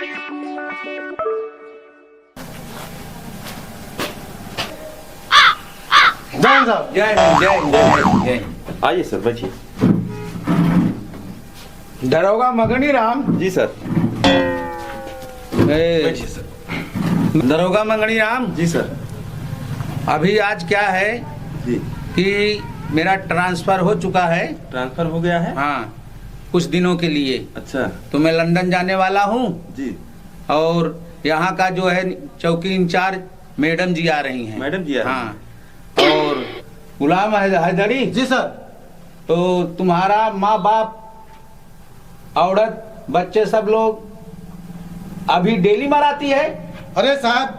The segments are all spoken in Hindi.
जय साहब। जय हिंद जय हिंद जय हिंद जय हिंद। आइए सर बैठिए। दरोगा मगनी राम जी सर। बैठिए सर। दरोगा मंगनी राम जी सर। अभी आज क्या है जी। कि मेरा ट्रांसफर हो चुका है। ट्रांसफर हो गया है? हाँ, कुछ दिनों के लिए। अच्छा। तो मैं लंदन जाने वाला हूँ जी। और यहाँ का जो है चौकी इंचार्ज मैडम जी आ रही हैं। मैडम जी आ रही हैं। हाँ, और गुलाम हैदरी जी सर। तो तुम्हारा माँ बाप, औरत, बच्चे सब लोग अभी डेली मराती है। अरे साहब,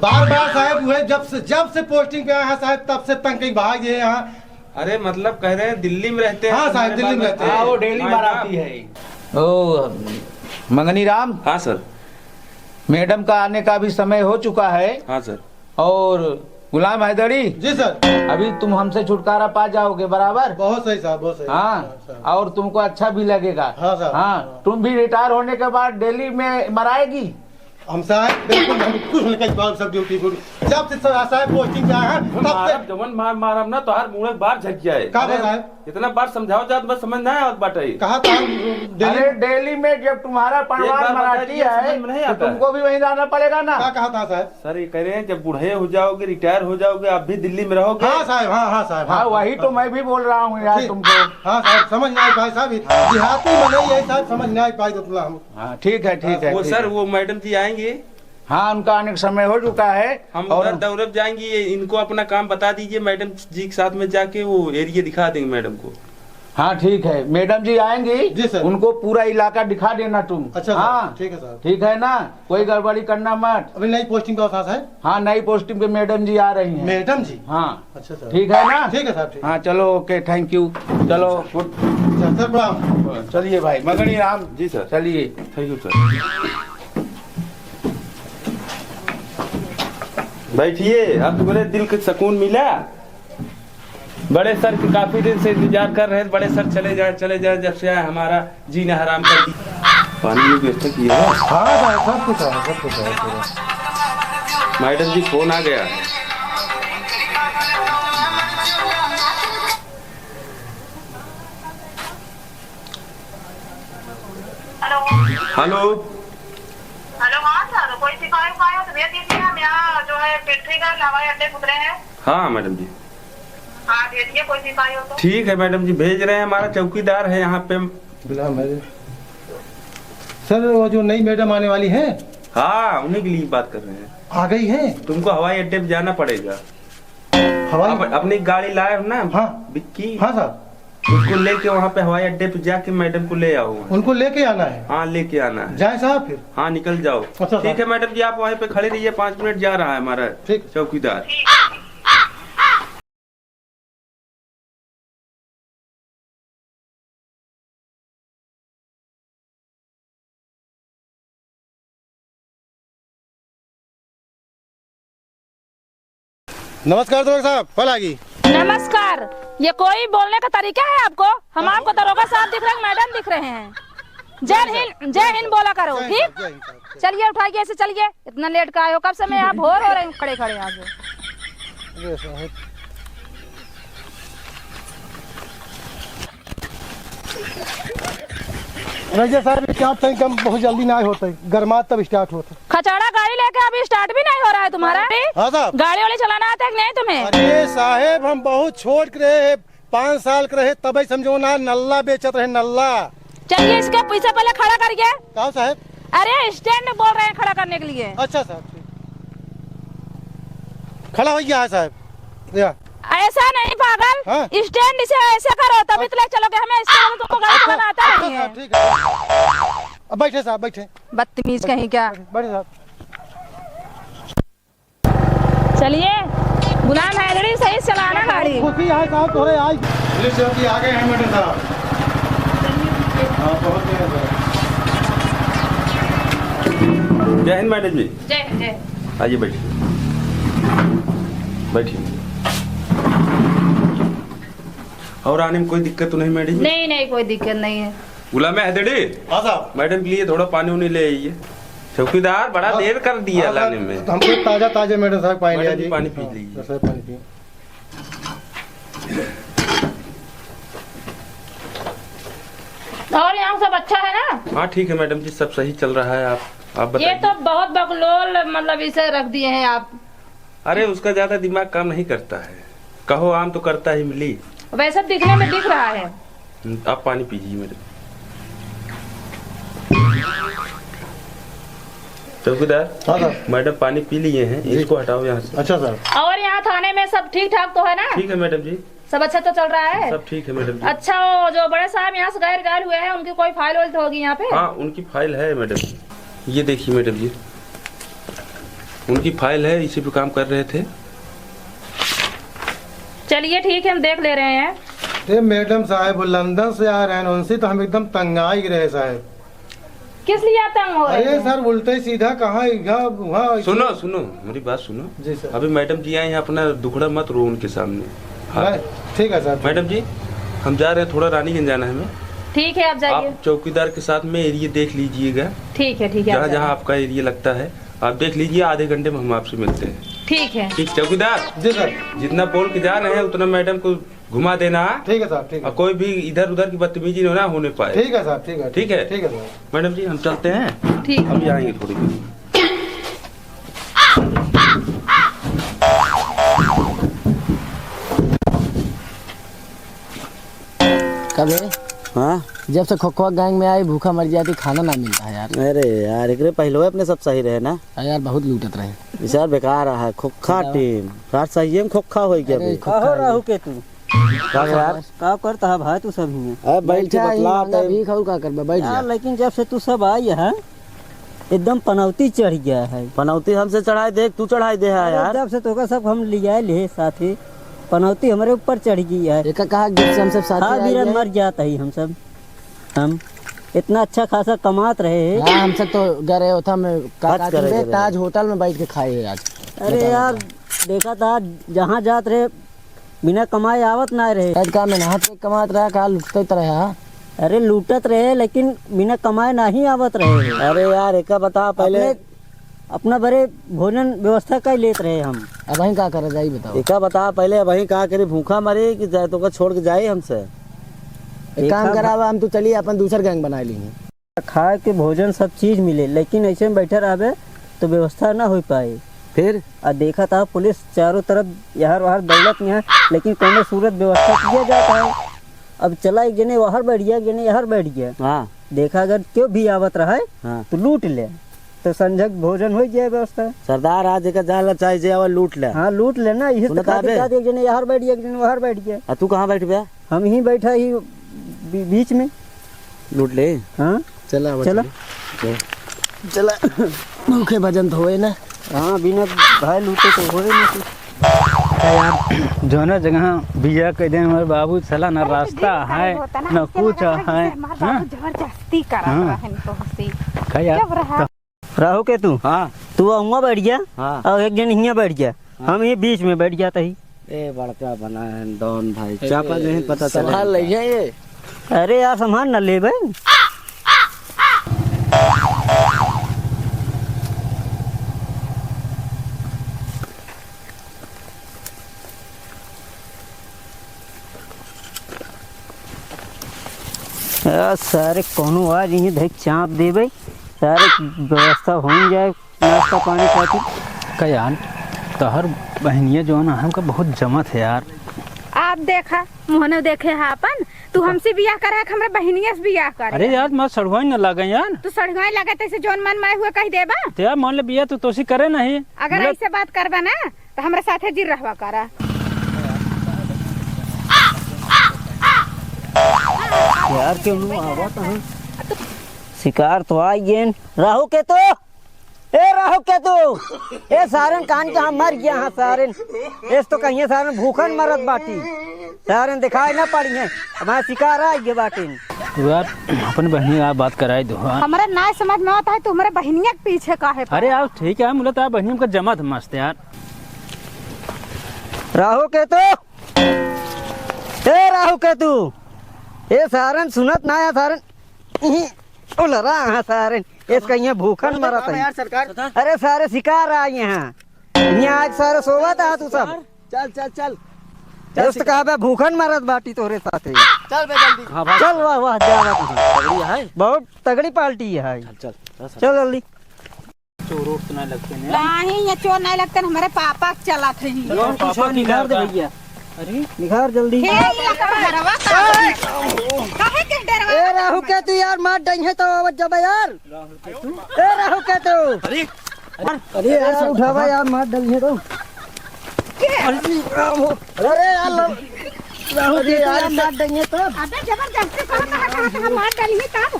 बार बार साहब हुए जब से पोस्टिंग पे आए हैं साहब, तब से तंग कहीं भाग गए यहाँ। अरे मतलब कह रहे हैं दिल्ली में रहते हैं? हाँ साहब, दिल्ली में रहते हैं। हाँ, वो डेली मराती है। ओ मंगनी राम। हाँ सर। मैडम का आने का भी समय हो चुका है। हाँ सर। और गुलाम हैदरी जी सर। अभी तुम हमसे छुटकारा पा जाओगे, बराबर? बहुत सही साहब, बहुत सही। हाँ, और तुमको अच्छा भी लगेगा। हाँ साहब। हाँ, तुम भी रिटायर होने के बाद दिल्ली में मराएगी। हम साहब बिल्कुल हम कुछ नहीं कर पाए सब ड्यूटी को। जब से साहब पोस्टिंग पे आए हैं तब से जवन मार मारब ना तो हर मुंह बार झक जाए। का साहब इतना बार समझाओ जात बस समझ ना आया बात है। कहा था अरे दिल्ली में जब तुम्हारा परिवार बार मराठी बताइए, है समझ में नहीं तो आता है। तुमको भी वहीं जाना पड़ेगा ना। क्या कहा था साहब? सर ये कह रहे हैं जब बूढ़े हो जाओगे, रिटायर हो जाओगे, आप भी दिल्ली में रहोगे। हाँ साहब, हाँ हाँ साहब। हाँ, वही तो मैं भी बोल रहा हूँ यार तुमको। हाँ साहब, समझ नहीं पाए साहब, देहाती में नहीं है साहब, समझ नहीं पाए तो हम। हाँ ठीक है, ठीक है। वो ठीक सर है। वो मैडम जी आएंगे। हाँ, उनका आने का समय हो चुका है। हम और उधर दौड़ब जाएंगे, इनको अपना काम बता दीजिए, मैडम जी के साथ में जाके वो एरिया दिखा देंगे मैडम को। हाँ ठीक है, मैडम जी आएंगी। जी सर। उनको पूरा इलाका दिखा देना तुम। अच्छा हाँ ठीक है साहब। ठीक है ना, कोई गड़बड़ी करना मत। अभी नई पोस्टिंग का साहब है? हाँ, नई पोस्टिंग पे मैडम जी आ रही हैं। मैडम जी? हाँ अच्छा सर। ठीक है ना? ठीक है साहब, ठीक है। हाँ चलो, ओके, थैंक यू। चलो गुड। सर प्रणाम। चलिए भाई मगनी राम जी सर। चलिए। Thank you sir. बैठिए। अब तुम्हारे दिल को सुकून मिला? बड़े सर के काफी दिन से इंतजार कर रहे थे। बड़े सर चले जाए जब से आए, हमारा जीना हराम कर दी। पानी की व्यवस्था की है? हाँ साहब, सब कुछ है, सब कुछ है पूरा। मैडम जी फोन आ गया। हेलो। हेलो। हाँ सर, कोई शिकायत हो तो भेज दीजिए। हम यहाँ जो है पृथ्वीगढ़ हवाई अड्डे उतरे हैं। हाँ मैडम जी। हाँ भेजिए, कोई शिकायत हो तो। ठीक है मैडम जी, भेज रहे हैं। हमारा चौकीदार है यहाँ पे। सर वो जो नई मैडम आने वाली है, हाँ, उन्हीं के लिए बात कर रहे हैं। आ गई है? तुमको हवाई अड्डे पे जाना पड़ेगा। हवाई? अपनी गाड़ी लाए हो ना? हाँ। बिक्की। हाँ साहब। उसको लेके वहाँ पे हवाई अड्डे पे जाके मैडम को ले आओ। उनको लेके आना है? हाँ, लेके आना है। जाए साहब फिर? हाँ, निकल जाओ। अच्छा ठीक है मैडम जी, आप वहीं पे खड़े रहिए, 5 मिनट जा रहा है हमारा ठीक। चौकीदार। नमस्कार दरोगा साहब, कल आ गई। नमस्कार। ये कोई बोलने का तरीका है आपको? हम आपको दरोगा साहब दिख रहे हैं, मैडम दिख रहे हैं। जय हिंद बोला करो, जय हिंद, ठीक? जय हिंद साहब। चलिए उठाइए, ऐसे चलिए। इतना लेट का आए हो? कब से मैं यहाँ भोर हो रहे हैं खड़े खड़े आगे। अरे साहब, रजिया साहब स्टार्ट टाइम कम बहुत जल्दी ना होता है, गर्मात तब स्टार्ट होता है। खचाड़ा गाड़ी लेके अभी स्टार्ट भी नहीं हो रहा है तुम्हारा? हाँ साहब। गाड़ी वाले चलाना आता है कि नहीं तुम्हें? अरे साहेब, हम बहुत छोट के रहे, 5 साल के रहे, तब समझो ना नल्ला बेचत रहे, नल्ला। चलिए इसके पीछे पहले खड़ा करिए। कहा साहब? अरे स्टैंड बोल रहे हैं खड़ा करने के लिए। अच्छा साहब, ठीक। खड़ा हो गया है साहब। या ऐसा नहीं पागल। हाँ? स्टैंड से ऐसे करो तभी तो ले चलोगे। हमें इससे तुमको गाड़ी चलाना आता नहीं है। ठीक है। अब बैठे साहब, बैठे। बदतमीज कहीं क्या। बैठे साहब। चलिए, गुलाम हैदरी सही से चलाना गाड़ी। खुशी है साहब, थोड़े आज पुलिस चौकी आ गए हैं मैडम साहब। हाँ, बहुत देर है। जय हिंद मैडम जी। जय। आइए बैठिए। बैठिए। और आने में कोई दिक्कत तो नहीं मैडम जी? नहीं कोई दिक्कत नहीं है। गुलाम हैदरी। हाँ साहब। मैडम के लिए थोड़ा पानी उनी ले आइए। चौकीदार बड़ा देर कर दिया लाने में। हमको ताजा ताजा मैडम साहब पानी लिया मैडम जी। जी, पानी पी लीजिए। सर पानी पिए। और यहाँ सब अच्छा है ना? हाँ ठीक है मैडम जी, सब सही चल रहा है। आप ये बताइए। तो बहुत बकलोल मतलब इसे रख दिए हैं आप। अरे उसका ज्यादा दिमाग काम नहीं करता है, कहो आम तो करता ही मिली। वैसे दिखने में दिख रहा है। आप पानी पीजिए मेरे। चौकीदार हाँ सर। मैडम पानी पी लिए हैं, इसको हटाओ यहाँ से। अच्छा सर। और यहाँ थाने में सब ठीक ठाक तो है ना? ठीक है मैडम जी, सब अच्छा तो चल रहा है? सब ठीक है मैडम जी। अच्छा, वो जो बड़े साहब यहाँ से गैर हुए हैं उनकी कोई फाइल वाइल तो होगी यहाँ पे? हाँ उनकी फाइल है मैडम जी, ये देखिए मैडम जी, उनकी फाइल है, इसी पे काम कर रहे थे। चलिए ठीक है, हम देख ले रहे हैं। ये मैडम साहब लंदन से आ रहे हैं, उनसे तो हम एकदम तंगा ही रहे साहब। किस लिए आप तंग हो रहे अरे हैं? सर उल्टे सीधा कहाँ वहाँ। सुनो सुनो मेरी बात सुनो। जी सर। अभी मैडम जी आए हैं, अपना दुखड़ा मत रो उनके सामने। हाँ ठीक है सर। मैडम जी, हम जा रहे हैं, थोड़ा रानीगंज जाना है हमें। ठीक है, आप जाइए। आप चौकीदार के साथ में एरिया देख लीजिएगा, ठीक है, ठीक है, आप जहाँ जाइए। जहाँ आपका एरिया लगता है आप देख लीजिए। आधे घंटे में हम आपसे मिलते हैं। ठीक है। ठीक चौकीदार जी सर। जितना बोल के जा रहे हैं उतना मैडम को घुमा देना। ठीक है सर। ठीक और है। कोई भी इधर उधर की बदतमीजी ना होने पाए। ठीक है सर। ठीक है। ठीक है? ठीक है सर। मैडम जी हम चलते हैं, ठीक। अभी आएंगे थोड़ी देर। कबे हाँ जब से खोखो गैंग में आई भूखा मर जाती, खाना ना मिलता है यार। अरे यार एकरे पहले अपने सब सही रहे ना यार बहुत लूटत रहे। विचार बेकार रहा है। खोखा टीम यार सही है, खोखा हो गया अरे अभी। खोखा राहु के तू का यार का करता है भाई तू सब ही अब बैठ के बतला भी खाऊ का कर बैठ जा। यार, लेकिन जब से तू सब आई है एकदम पनौती चढ़ गया है। पनौती हमसे चढ़ाई देख, तू चढ़ाई दे है यार। जब से तो सब हम लिया ले साथी पनौती हमारे ऊपर चढ़ गई है। एक कहा जब से हम सब साथ हाँ में बीरन आए मर जाता ही हम इतना अच्छा खासा कमात रहे। हाँ हम सब तो गए रहे होता में आज करे गए ताज होटल में बैठ के खाए हैं आज। अरे यार देखा था जहाँ जात रहे बिना कमाए आवत ना रहे। शायद का में नहात के कमात रहा, कहा लुटते तो रहा। अरे लूटत रहे लेकिन बिना कमाए ना ही आवत रहे। अरे यार एक बता पहले अपना बड़े भोजन व्यवस्था कर लेते रहे हम। अब वहीं का करे जाई बताओ। एक बता पहले वही कहा करे भूखा मरे कि जाए तो का छोड़ के जाए हमसे। एक काम करावा, हम तो चलिए अपन दूसर गैंग बना लेंगे। खाए के भोजन सब चीज मिले लेकिन ऐसे में बैठे रहे तो व्यवस्था ना हो पाए। फिर देखा था पुलिस चारों तरफ यहाँ वहाँ दौलत में है लेकिन कोनो सूरत व्यवस्था किया जाता है। अब चला एक जने वहाँ बैठ गया, एक जने यहाँ बैठ गया। हाँ देखा अगर क्यों भी आवत रहा है हाँ तो लूट ले, तो संजक भोजन हो जाए व्यवस्था। सरदार आज एक जाला चाहिए और लूट ले। हाँ लूट लेना, यही सुनत तो आबे? एक जने यहाँ बैठ गया, एक जने वहाँ बैठ गया। तू कहाँ बैठ गया? हम ही बैठा ही बीच में। लूट ले। हाँ चला चला चला भूखे भजन तो होए ना। हाँ बिना भाई लूटे तो हो नहीं। यार जोना जगह बिया के दिन हमारे बाबू चला न रास्ता है न कुछ है। हाँ? जबरदस्ती करा हाँ। रहा है इनको हंसी। का यार जब रहा राहु के तू हाँ तू वहाँ बैठ गया हाँ और एक जन यहाँ बैठ गया, हम ही बीच में बैठ जाता ही। ए बड़का बना है डॉन भाई, चापा नहीं पता चला। संभाल ले ये। अरे यार सामान न ले भाई। सारे कोनो आज यही देख चाप दे भाई, सारे व्यवस्था हो जाए नाश्ता पानी खाती। का यार तोहर बहनिया जो है ना हमका बहुत जमत है यार। आप देखा मोहन देखे है अपन, तू हमसे बियाह कर है, हमरा बहनिया से बियाह कर। अरे यार मैं सड़वाई न लगे यार। तू सड़गाई लगा तैसे जोन मन में हुआ कह देबा। तो यार मान ले बिया तो तोसी करे नहीं। अगर ऐसे बात करबा ना तो हमरा साथे जिर रहवा करा। यार क्यों आवत है शिकार तो आई गेन। राहु के तो ए राहु के तो ए सारन कान के हम मर गया। हाँ सारन एस तो कहिए सारन भूखन मरत बाटी, सारन दिखाई ना पड़ी है हमारा शिकार आ गए बाटी। यार अपन बहनी आप बात कराई दो। हमरा ना समझ में आता है तू हमारे बहनिया के पीछे का है। अरे यार ठीक है, मुझे तो बहनी का जमत मस्त यार। राहु के तो ए राहु के तू ए सारन सुनत ना है सारन उलरा। हाँ सारन इसका यहाँ भूखन मरा था यार सरकार। अरे सारे शिकार आए यहाँ आज सारे सोवा था तू सब चल चल चल दोस्त कहा भूखन मरत बाटी तोरे साथे चल बे जल्दी। हाँ चल वाह वाह जा तगड़ी है बहुत तगड़ी पार्टी है चल चल जल्दी चोर तो नहीं लगते हैं नहीं ये चोर नहीं लगते हमारे पापा चला थे पापा निखार दे भैया अरे निखार जल्दी ए राहु के तू यार मार डई है तो आवाज जब यार ए राहु के तू अरे यार उठावा यार मार डई है तो अरे यार राहु के यार मार डई है तो अबे जबरदस्ती कहां मार डाली है तब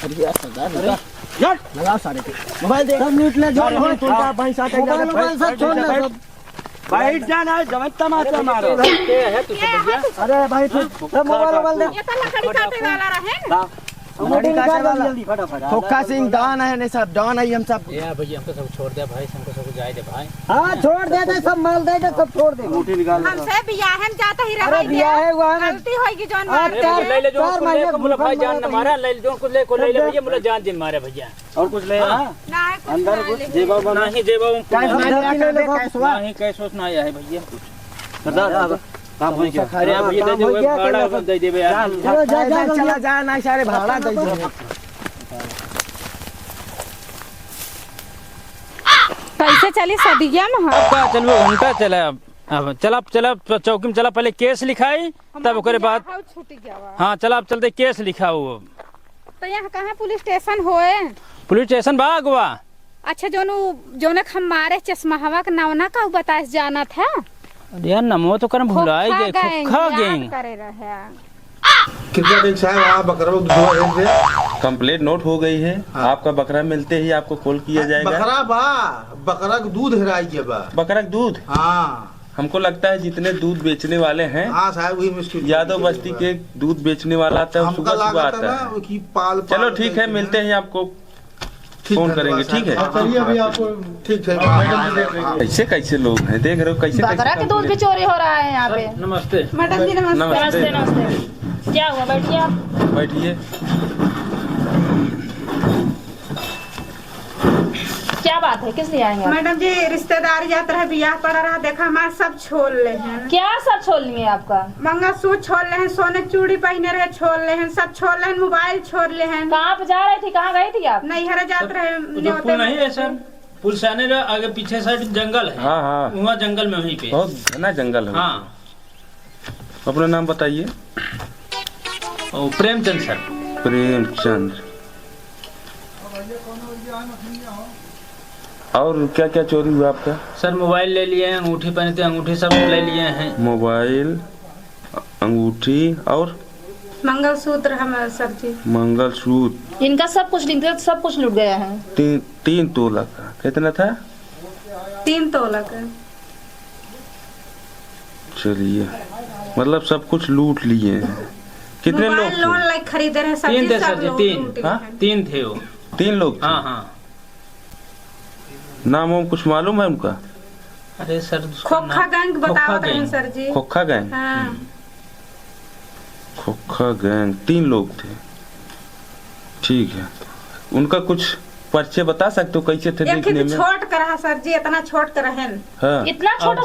अरे यार सरदार यार लगाओ सारे के मोबाइल दे। सब लूट ले जो हो तुमका भाई साथ मोबाइल सब छोड़ ना सब बैठ जाना जब तमाचा मारो अरे भाई तू मोबाइल दे। ये तो लकड़ी काटे वाला रहे जल्दी फटाफट खोखा सिंह डॉन है ने सब डॉन है हम सब। भैया हमको सब छोड़ दे भाई हमको सब जाए दे भाई हां छोड़ दे दे सब माल दे दे सब छोड़ दे मुट्ठी निकाल हमसे बियाहन जाता ही अरे बियाह है वहां गलती होगी जोन मार ले ले जो मुला भाई जान न मारा ले जो कुछ ले को ले ले भैया मुला जान दिन मारे भैया और कुछ ले हां ना अंदर कुछ जेबा बना नहीं जेबा नहीं कैसे ना आया है भैया सरदार काम हो गया। अरे भैया दे दे भाड़ा दे दे यार चलो जा जा चला जा ना सारे भाड़ा दे दे। कैसे चली सदिया में का चलो घंटा चला अब चला चौकी में चला पहले केस लिखाई तब ओकरे बाद छूट गया हाँ चला अब चलते केस लिखाओ तो यहाँ कहाँ पुलिस स्टेशन होए पुलिस स्टेशन बागवा अच्छा जोने हमारे चश्मा हवा का नावना का बतास जाना था यार नमो तो कर भुलाई गए खोखा गैंग करे रहे कितना दिन साहब वहाँ बकरा दो से कंप्लेंट नोट हो गई है। आपका बकरा मिलते ही आपको कॉल किया जाएगा। बकरा बकरा का दूध हेराई के बा बकरा का दूध हाँ हमको लगता है जितने दूध बेचने वाले हैं हाँ साहब वही मुश्किल यादव बस्ती के दूध बेचने वाला आता है हमका सुबह सुबह लागत आता है है। ना कि पाल चलो ठीक है मिलते हैं आपको फोन करेंगे ठीक है। चलिए अभी आपको ठीक है मैडम जी देख रही कैसे कैसे लोग हैं देख रहे हो कैसे बकरा के दूध भी चोरी हो रहा है यहाँ पे नमस्ते मैडम जी नमस्ते नमस्ते क्या हुआ बैठिए आप बैठिए। क्या बात है किस लिए आएंगे मैडम जी रिश्तेदार जात रहे बियाह पड़ रहा देखा हमारे सब छोड़ ले हैं। क्या सब छोड़ लिए आपका मंगलसूत्र छोड़ ले हैं सोने की चूड़ी पहने रहे छोड़ ले हैं सब छोड़ ले हैं मोबाइल छोड़ ले हैं। कहाँ पे जा रही थी कहाँ गई थी आप नहीं हरे जात रहे पुल नहीं है सर पुल से आने आगे पीछे साइड जंगल है हाँ हाँ वहाँ जंगल में वहीं पे बहुत घना जंगल है। हाँ अपना नाम बताइए। प्रेमचंद सर प्रेमचंद। और क्या क्या चोरी हुआ आपका? सर मोबाइल ले लिए हैं अंगूठी पहने थे अंगूठी सब ले लिए हैं। मोबाइल अंगूठी और मंगलसूत्र हमारे सर जी मंगलसूत्र इनका सब कुछ लूट गया है। 3 तोला का कितना था? 3 तोला का। चलिए मतलब सब कुछ लूट लिए हैं। कितने लोग थे? लोन लाइक खरीदे रहे सब 3 थे सर जी 3 हाँ 3 थे वो 3 लोग थे। हाँ हाँ नाम वाम कुछ मालूम है उनका? अरे सर खोखा गैंग बता रहे हैं सर जी। खोखा गैंग हाँ। खोखा गैंग 3 लोग थे ठीक है। उनका कुछ परिचय बता सकते हो कैसे थे देखने में? छोट कर रहा सर जी इतना छोट कर रहे हाँ। इतना छोटा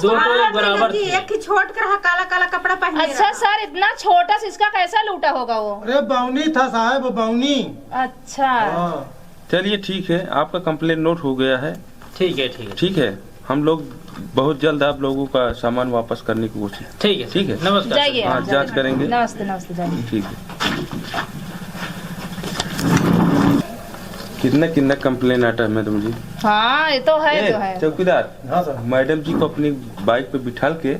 बराबर एक ही छोट कर रहा काला काला कपड़ा पहने। अच्छा सर इतना छोटा सा इसका कैसा लूटा होगा वो? अरे बाउनी था साहब बाउनी। अच्छा चलिए ठीक है आपका कंप्लेंट नोट हो गया है। ठीक है हम लोग बहुत जल्द आप लोगों का सामान वापस करने की कोशिश। ठीक है नमस्कार। जाइए हाँ जांच करेंगे। नमस्ते जाइए। ठीक है। कितना कंप्लेन आता है मैडम जी? हाँ ये तो है जो है। चौकीदार हाँ सर मैडम जी को अपनी बाइक पे बिठा के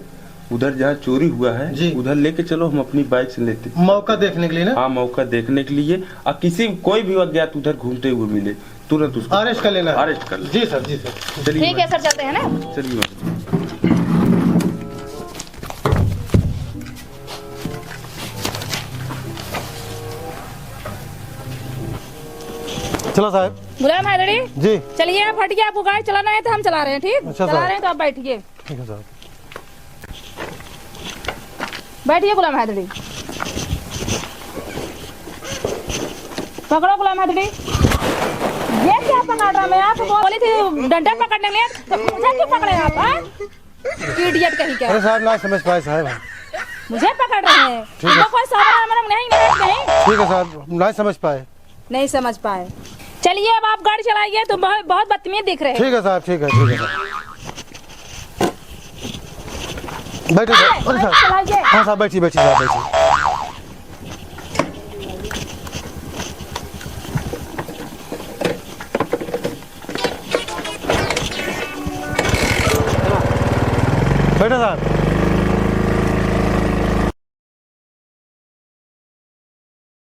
उधर जहाँ चोरी हुआ है जी उधर लेके चलो हम अपनी बाइक से लेते। मौका देखने के लिए ना? हाँ मौका देखने के लिए और कोई भी अज्ञात उधर घूमते हुए मिले तुरंत उसको अरेस्ट कर लेना। अरेस्ट कर जी सर चलिए ठीक है सर चलते हैं ना। चलिए चलो साहब। गुलाम हैदरी जी चलिए आप हटिए आपको गाड़ी चलाना है तो हम चला रहे हैं ठीक अच्छा, चला रहे हैं तो आप बैठिए। ठीक है साहब। बैठिए गुलाम हैदरी पकड़ो गुलाम हैदरी ये पकड़ रहा, मैं आपको बोली थी डंडा पकड़ने लिए, तो मुझे क्यों पकड़े आप? इडियट कहीं क्या? अरे साहब ना समझ पाए साहब। मुझे पकड़ रहे हैं, तो कोई सामान नहीं। ठीक है साहब, ना समझ पाए। नहीं समझ पाए। चलिए अब आप गाड़ी चलाइए, तो बहुत बदतमीज दिख रहे हैं। ठीक है साहब, ठीक है, ठीक है। बैठिए साहब। अरे साहब, हाँ साहब बैठिए, बैठिए साहब, बैठिए। बैठो साहब।